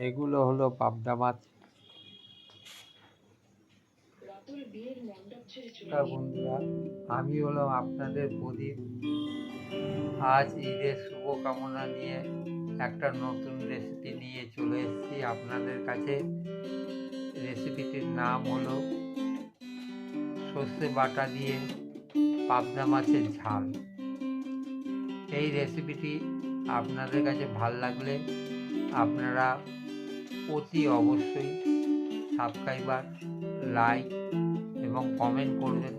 এগুলো হলো পাবদা মাছ। বন্ধুরা, আমি হলাম আপনাদের প্রদীপ। আজ ঈদের শুভকামনা নিয়ে একটা নতুন রেসিপি নিয়ে চলে এসেছি আপনাদের কাছে। রেসিপিটির নাম হলো সর্ষে বাটা দিয়ে পাবদা মাছের ঝাল। এই রেসিপিটি আপনাদের কাছে ভালো লাগলে আপনারা অতি অবশ্যই সাবস্ক্রাইবার, লাইক এবং কমেন্ট করবেন।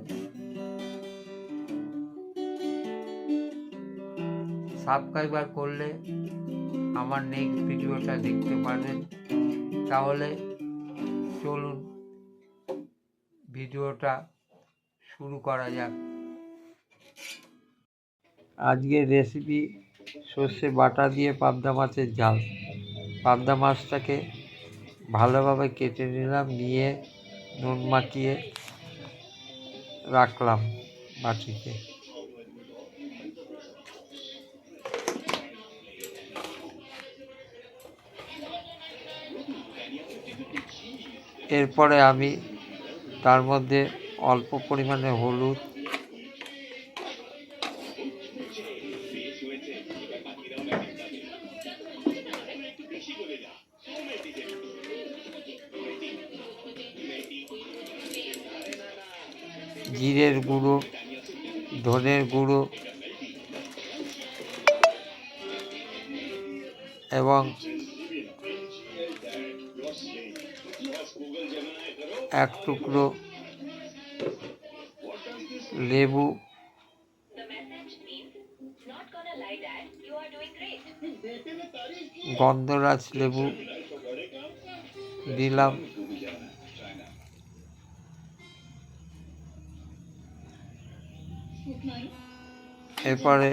সাবস্ক্রাইবার করলে আমার নেক্সট ভিডিওটা দেখতে পারবেন। তাহলে চলুন ভিডিওটা শুরু করা যাক। আজকের রেসিপি সর্ষে বাটা দিয়ে পাবদা মাছের ঝাল। পাবদা মাছটাকে ভালোভাবে কেটে নিলাম, নিয়ে নুন মাখিয়ে রাখলাম বাটিতে। এরপরে আমি তার মধ্যে অল্প পরিমাণে হলুদ, জিরের গুঁড়ো, ধনের গুঁড়ো এবং এক টুকরো লেবু, গন্ধরাজ লেবু দিলাম। এরপরে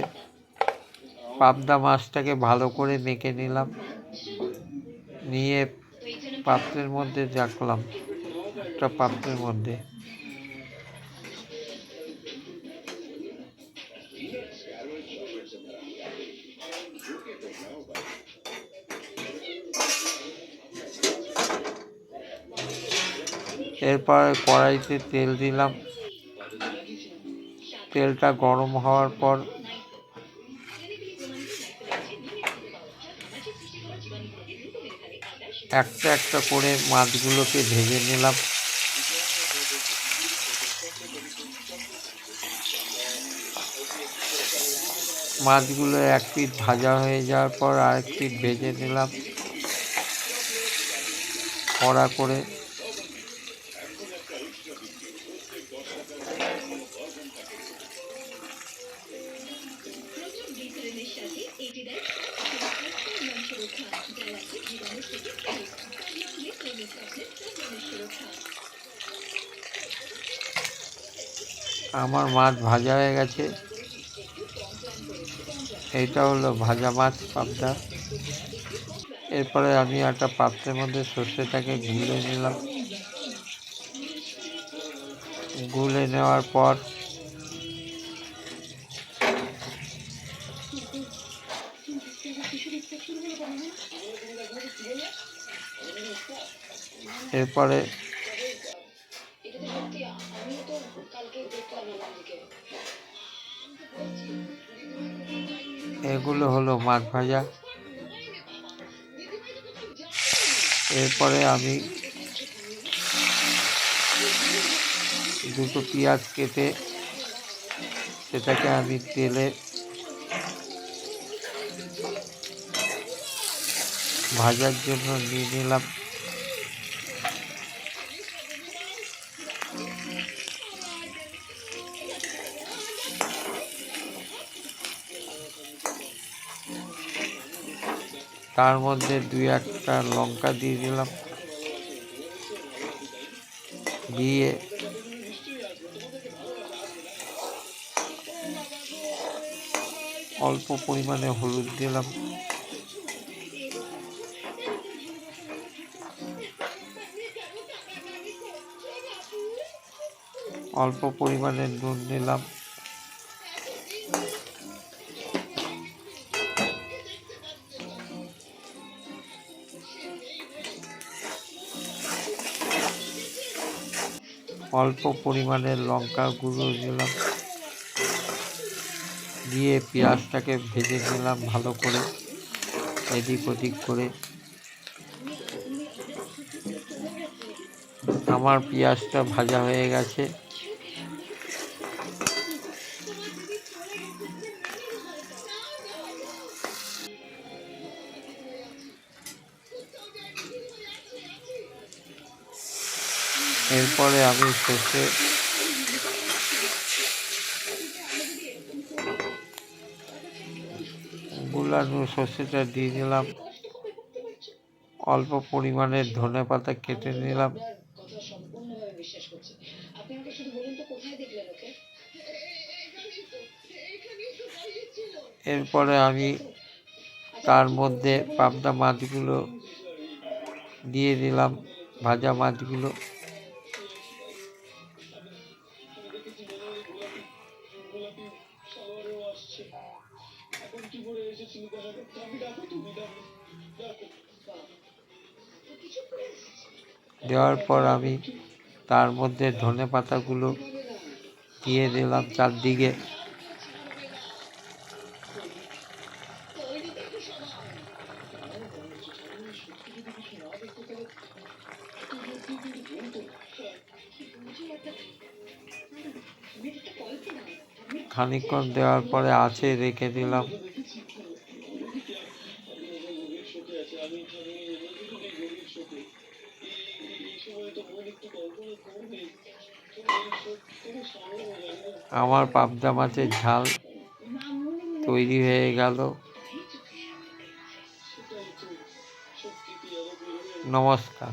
পাবদা মাছটাকে ভালো করে মেখে নিলাম, নিয়ে পাত্রের মধ্যে রাখলাম। একটা পাত্রের মধ্যে এরপর কড়াইতে তেল দিলাম। তেলটা গরম হওয়ার পর একটা একটা করে মাছগুলোকে ভেজে নিলাম। মাছগুলো এক পিঠ ভাজা হয়ে যাওয়ার পর আরেক পিঠ ভেজে নিলাম কড়া করে। আমার মাছ ভাজা হয়ে গেছে। এইটা হলো ভাজা মাছ পাবদা। এরপরে আমি একটা পাত্রের মধ্যে সর্ষেটাকে গুলে নিলাম। গুলে নেওয়ার পর এরপরে এগুলো হলো মাছ ভাজা। এরপরে আমি দুটো পেঁয়াজ কেটে সেটাকে আমি তেলে ভাজার জন্য নিয়ে নিলাম। তার মধ্যে দুই একটা লঙ্কা দিয়ে দিলাম, দিয়ে অল্প পরিমাণে হলুদ দিলাম, অল্প পরিমাণে নুন দিলাম, অল্প পরিমাণে লঙ্কা গুঁড়ো দিলাম, দিয়ে পেঁয়াজটাকে ভেজে নিলাম ভালো করে এদিক ওদিক করে। আমার পেঁয়াজটা ভাজা হয়ে গেছে। এরপরে আমি গুলানো সর্ষেটা দিয়ে দিলাম, অল্প পরিমাণে ধনেপাতা কেটে নিলাম, এরপরে আমি তার মধ্যে পাবদা মাছগুলো দিয়ে দিলাম, ভাজা মাছগুলো। দেওয়ার পর আমি তার মধ্যে ধনেপাতাগুলো দিয়ে দিলাম চারদিকে। খানিকক্ষণ দেওয়ার পরে আছে রেখে দিলাম। আমার পাবদা মাছের ঝাল তৈরি হয়ে গেল। নমস্কার।